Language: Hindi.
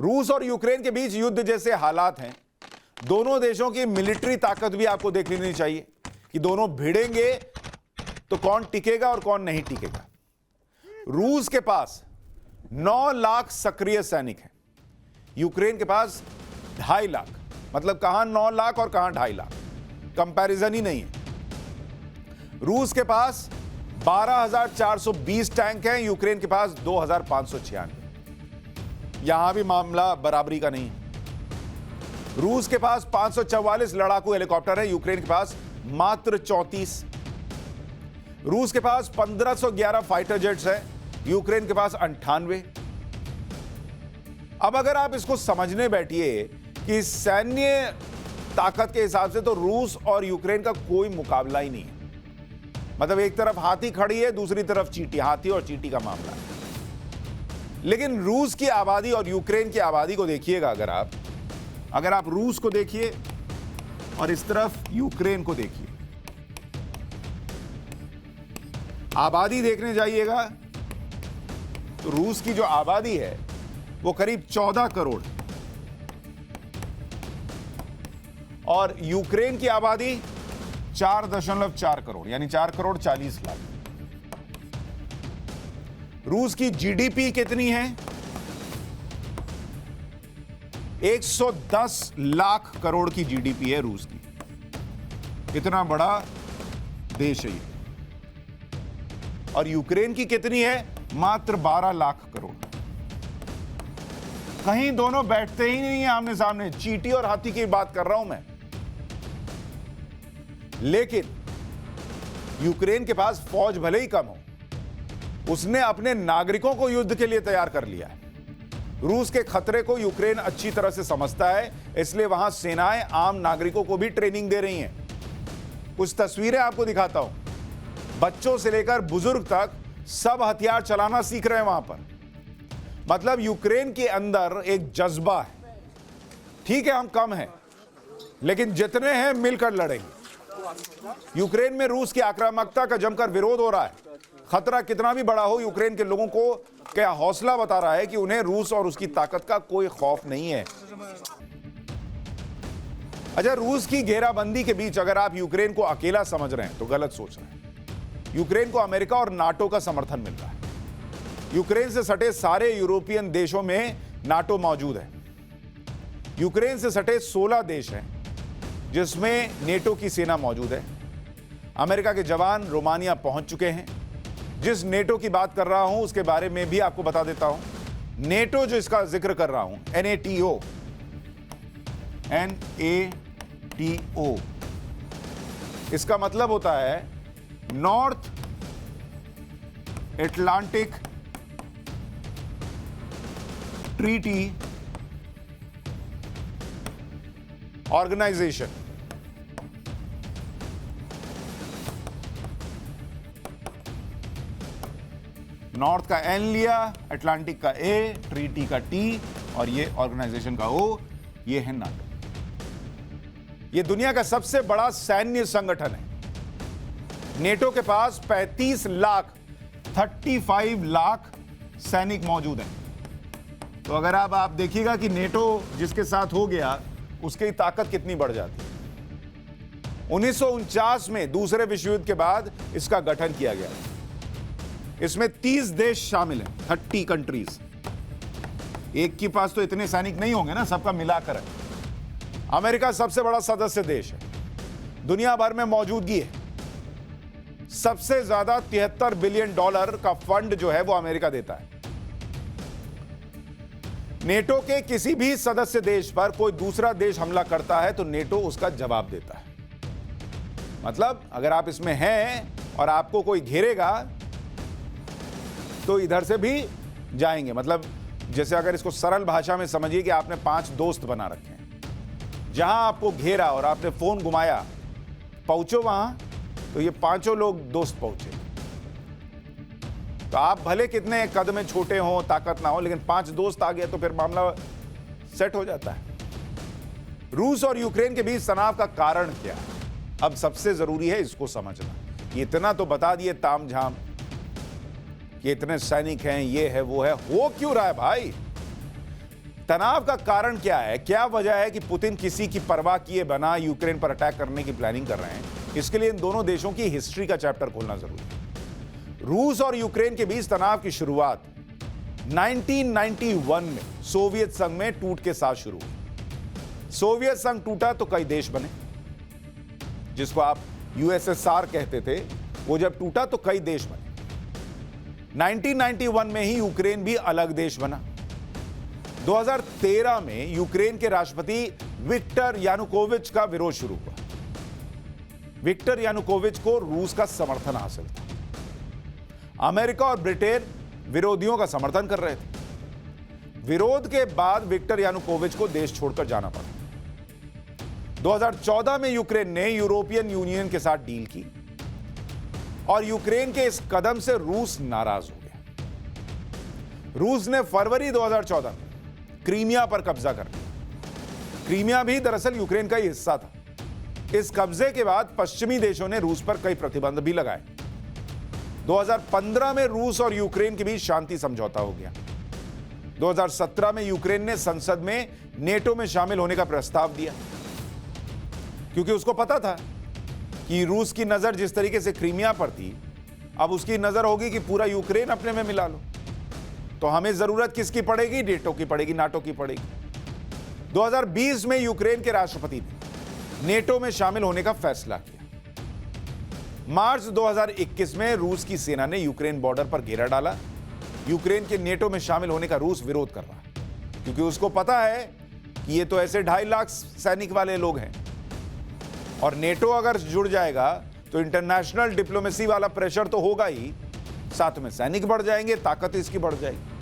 रूस और यूक्रेन के बीच युद्ध जैसे हालात हैं। दोनों देशों की मिलिट्री ताकत भी आपको देख लेनी चाहिए कि दोनों भिड़ेंगे तो कौन टिकेगा और कौन नहीं टिकेगा। रूस के पास 9 लाख सक्रिय सैनिक हैं, यूक्रेन के पास 2.5 लाख। मतलब कहां 9 लाख और कहां 2.5 लाख, कंपैरिजन ही नहीं है। रूस के पास 12,420 टैंक हैं, यूक्रेन के पास 2,596। यहां भी मामला बराबरी का नहीं है। रूस के पास 544 लड़ाकू हेलीकॉप्टर है, यूक्रेन के पास मात्र 34। रूस के पास 1511 फाइटर जेट्स है, यूक्रेन के पास 98। अब अगर आप इसको समझने बैठिए कि सैन्य ताकत के हिसाब से तो रूस और यूक्रेन का कोई मुकाबला ही नहीं है। मतलब एक तरफ हाथी खड़ी है, दूसरी तरफ चींटी, हाथी और चींटी का मामला है। लेकिन रूस की आबादी और यूक्रेन की आबादी को देखिएगा, अगर आप रूस को देखिए और इस तरफ यूक्रेन को देखिए, आबादी देखने जाइएगा तो रूस की जो आबादी है वो करीब 14 करोड़ और यूक्रेन की आबादी 4.4 करोड़, यानी 4 करोड़ 40 लाख। रूस की जीडीपी कितनी है? 110 लाख करोड़ की जीडीपी है रूस की। कितना बड़ा देश है ये। और यूक्रेन की कितनी है? मात्र 12 लाख करोड़। कहीं दोनों बैठते ही नहीं है आमने सामने। चींटी और हाथी की बात कर रहा हूं मैं। लेकिन यूक्रेन के पास फौज भले ही कम हो, उसने अपने नागरिकों को युद्ध के लिए तैयार कर लिया है। रूस के खतरे को यूक्रेन अच्छी तरह से समझता है, इसलिए वहां सेनाएं आम नागरिकों को भी ट्रेनिंग दे रही हैं। कुछ तस्वीरें आपको दिखाता हूं। बच्चों से लेकर बुजुर्ग तक सब हथियार चलाना सीख रहे हैं वहां पर। मतलब यूक्रेन के अंदर एक जज्बा है। ठीक है, हम कम हैं, लेकिन जितने हैं मिलकर लड़ेंगे। यूक्रेन में रूस की आक्रामकता का जमकर विरोध हो रहा है। खतरा कितना भी बड़ा हो, यूक्रेन के लोगों को क्या हौसला बता रहा है कि उन्हें रूस और उसकी ताकत का कोई खौफ नहीं है। अच्छा, रूस की घेराबंदी के बीच अगर आप यूक्रेन को अकेला समझ रहे हैं तो गलत सोच रहे हैं। यूक्रेन को अमेरिका और नाटो का समर्थन मिल रहा है। यूक्रेन से सटे सारे यूरोपियन देशों में नाटो मौजूद है। यूक्रेन से सटे 16 देश हैं जिसमें नेटो की सेना मौजूद है। अमेरिका के जवान रोमानिया पहुंच चुके हैं। जिस नेटो की बात कर रहा हूं उसके बारे में भी आपको बता देता हूं। नेटो जो इसका जिक्र कर रहा हूं, NATO, इसका मतलब होता है north Atlantic treaty organisation. North का एन लिया, अटलांटिक का ए, ट्रीटी का टी और ये ऑर्गेनाइजेशन का ओ, ये है नाटो। ये दुनिया का सबसे बड़ा सैन्य संगठन है। नेटो के पास 35 लाख सैनिक मौजूद हैं। तो अगर आप देखिएगा कि नेटो जिसके साथ हो गया उसकी ताकत कितनी बढ़ जाती है। 1949 में दूसरे विश्व युद्ध के बाद इसका गठन किया गया। इसमें 30 देश शामिल हैं, 30 कंट्रीज। एक के पास तो इतने सैनिक नहीं होंगे ना, सबका मिलाकर है। अमेरिका सबसे बड़ा सदस्य देश है, दुनिया भर में मौजूदगी है। सबसे ज्यादा $73 बिलियन का फंड जो है वो अमेरिका देता है। नेटो के किसी भी सदस्य देश पर कोई दूसरा देश हमला करता है तो नेटो उसका जवाब देता है। मतलब अगर आप इसमें हैं और आपको कोई घेरेगा तो इधर से भी जाएंगे। मतलब जैसे अगर इसको सरल भाषा में समझिए कि आपने 5 दोस्त बना रखे हैं। जहां आपको घेरा और आपने फोन घुमाया, पहुंचो वहां, तो ये 5 लोग दोस्त पहुंचे। तो आप भले कितने कद में छोटे हो, ताकत ना हो, लेकिन 5 दोस्त आ गए तो फिर मामला सेट हो जाता है। रूस और यूक्रेन के बीच तनाव का कारण क्या है? अब सबसे जरूरी है इसको समझना। इतना तो बता दिए तामझाम कि इतने सैनिक हैं, ये है वो है। हो क्यों रहा है भाई? तनाव का कारण क्या है? क्या वजह है कि पुतिन किसी की परवाह किए बिना यूक्रेन पर अटैक करने की प्लानिंग कर रहे हैं? इसके लिए इन दोनों देशों की हिस्ट्री का चैप्टर खोलना जरूरी है। रूस और यूक्रेन के बीच तनाव की शुरुआत 1991 में सोवियत संघ में टूट के साथ शुरू हुई। सोवियत संघ टूटा तो कई देश बने, जिसको आप यूएसएसआर कहते थे। वो जब टूटा तो कई देश बने। 1991 में ही यूक्रेन भी अलग देश बना। 2013 में यूक्रेन के राष्ट्रपति विक्टर यानुकोविच का विरोध शुरू हुआ। विक्टर यानुकोविच को रूस का समर्थन हासिल था। अमेरिका और ब्रिटेन विरोधियों का समर्थन कर रहे थे। विरोध के बाद विक्टर यानुकोविच को देश छोड़कर जाना पड़ा। 2014 में यूक्रेन ने यूरोपियन यूनियन के साथ डील की और यूक्रेन के इस कदम से रूस नाराज हो गया। रूस ने फरवरी 2014 में क्रीमिया पर कब्जा कर लिया। क्रीमिया भी दरअसल यूक्रेन का ही हिस्सा था। इस कब्जे के बाद पश्चिमी देशों ने रूस पर कई प्रतिबंध भी लगाए। 2015 में रूस और यूक्रेन के बीच शांति समझौता हो गया। 2017 में यूक्रेन ने संसद में नेटो में शामिल होने का प्रस्ताव दिया, क्योंकि उसको पता था कि रूस की नजर जिस तरीके से क्रीमिया पर थी, अब उसकी नजर होगी कि पूरा यूक्रेन अपने में मिला लो। तो हमें जरूरत किसकी पड़ेगी? नेटो की पड़ेगी, नाटो की पड़ेगी। 2020 में यूक्रेन के राष्ट्रपति ने नेटो में शामिल होने का फैसला किया। मार्च 2021 में रूस की सेना ने यूक्रेन बॉर्डर पर घेरा डाला। यूक्रेन के नेटो में शामिल होने का रूस विरोध कर रहा है, क्योंकि उसको पता है कि ये तो ऐसे 2.5 लाख सैनिक वाले लोग हैं, और नेटो अगर जुड़ जाएगा तो इंटरनेशनल डिप्लोमेसी वाला प्रेशर तो होगा ही, साथ में सैनिक बढ़ जाएंगे, ताकत इसकी बढ़ जाएगी।